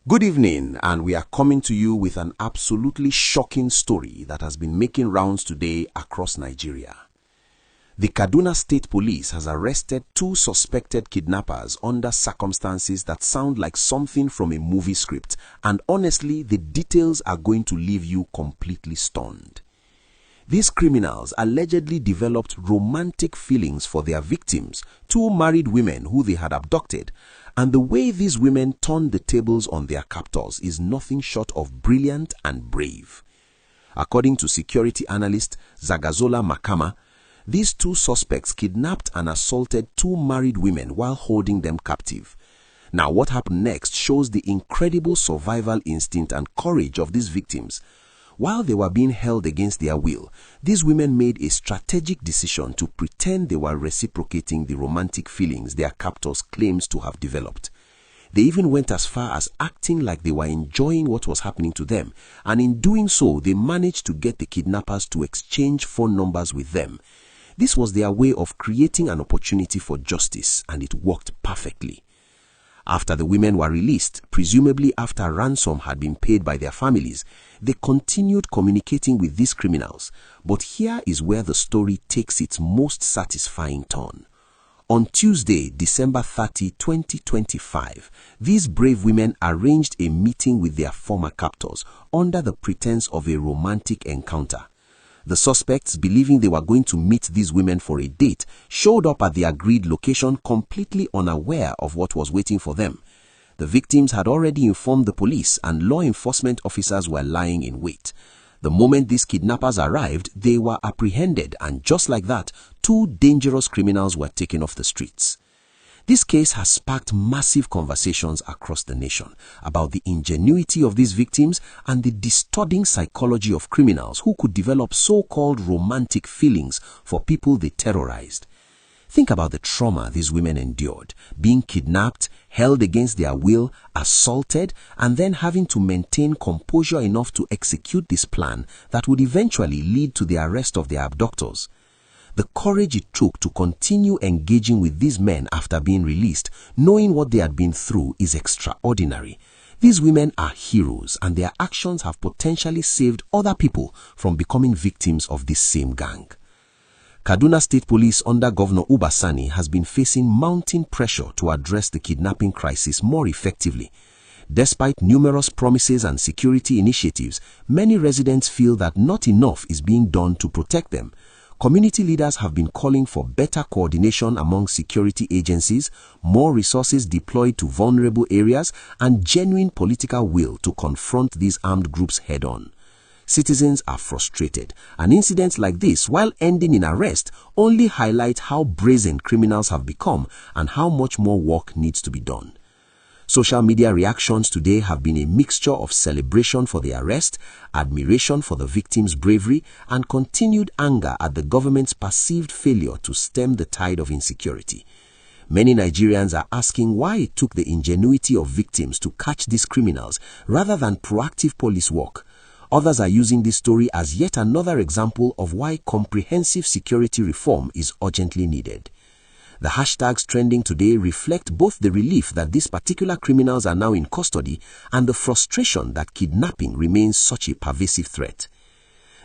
Good evening, and we are coming to you with an absolutely shocking story that has been making rounds today across Nigeria. The Kaduna State Police has arrested two suspected kidnappers under circumstances that sound like something from a movie script, and honestly, the details are going to leave you completely stunned. These criminals allegedly developed romantic feelings for their victims, two married women who they had abducted, and the way these women turned the tables on their captors is nothing short of brilliant and brave. According to security analyst Zagazola Makama, these two suspects kidnapped and assaulted two married women while holding them captive. Now, what happened next shows the incredible survival instinct and courage of these victims. While they were being held against their will, these women made a strategic decision to pretend they were reciprocating the romantic feelings their captors claimed to have developed. They even went as far as acting like they were enjoying what was happening to them, and in doing so, they managed to get the kidnappers to exchange phone numbers with them. This was their way of creating an opportunity for justice, and it worked perfectly. After the women were released, presumably after ransom had been paid by their families, they continued communicating with these criminals. But here is where the story takes its most satisfying turn. On Tuesday, December 30, 2025, these brave women arranged a meeting with their former captors under the pretense of a romantic encounter. The suspects, believing they were going to meet these women for a date, showed up at the agreed location completely unaware of what was waiting for them. The victims had already informed the police, and law enforcement officers were lying in wait. The moment these kidnappers arrived, they were apprehended, and just like that, two dangerous criminals were taken off the streets. This case has sparked massive conversations across the nation about the ingenuity of these victims and the distorting psychology of criminals who could develop so-called romantic feelings for people they terrorized. Think about the trauma these women endured, being kidnapped, held against their will, assaulted, and then having to maintain composure enough to execute this plan that would eventually lead to the arrest of their abductors. The courage it took to continue engaging with these men after being released, knowing what they had been through, is extraordinary. These women are heroes, and their actions have potentially saved other people from becoming victims of this same gang. Kaduna State Police under Governor Uba Sani has been facing mounting pressure to address the kidnapping crisis more effectively. Despite numerous promises and security initiatives, many residents feel that not enough is being done to protect them. Community leaders have been calling for better coordination among security agencies, more resources deployed to vulnerable areas, and genuine political will to confront these armed groups head-on. Citizens are frustrated, and incidents like this, while ending in arrest, only highlight how brazen criminals have become and how much more work needs to be done. Social media reactions today have been a mixture of celebration for the arrest, admiration for the victims' bravery, and continued anger at the government's perceived failure to stem the tide of insecurity. Many Nigerians are asking why it took the ingenuity of victims to catch these criminals rather than proactive police work. Others are using this story as yet another example of why comprehensive security reform is urgently needed. The hashtags trending today reflect both the relief that these particular criminals are now in custody and the frustration that kidnapping remains such a pervasive threat.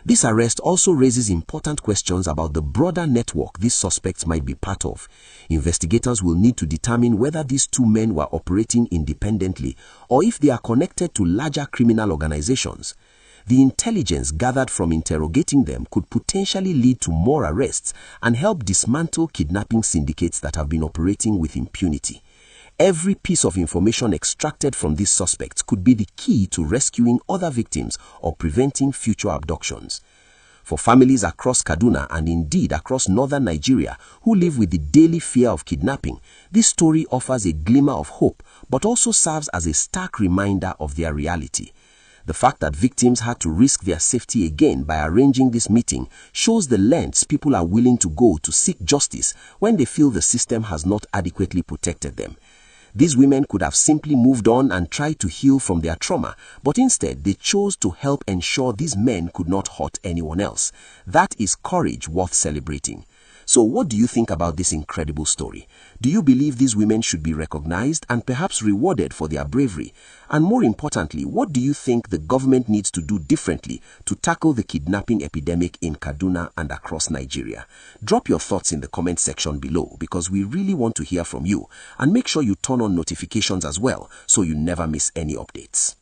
This arrest also raises important questions about the broader network these suspects might be part of. Investigators will need to determine whether these two men were operating independently or if they are connected to larger criminal organizations. The intelligence gathered from interrogating them could potentially lead to more arrests and help dismantle kidnapping syndicates that have been operating with impunity. Every piece of information extracted from these suspects could be the key to rescuing other victims or preventing future abductions. For families across Kaduna and indeed across northern Nigeria who live with the daily fear of kidnapping, this story offers a glimmer of hope but also serves as a stark reminder of their reality. The fact that victims had to risk their safety again by arranging this meeting shows the lengths people are willing to go to seek justice when they feel the system has not adequately protected them. These women could have simply moved on and tried to heal from their trauma, but instead they chose to help ensure these men could not hurt anyone else. That is courage worth celebrating. So what do you think about this incredible story? Do you believe these women should be recognized and perhaps rewarded for their bravery? And more importantly, what do you think the government needs to do differently to tackle the kidnapping epidemic in Kaduna and across Nigeria? Drop your thoughts in the comment section below because we really want to hear from you. And make sure you turn on notifications as well so you never miss any updates.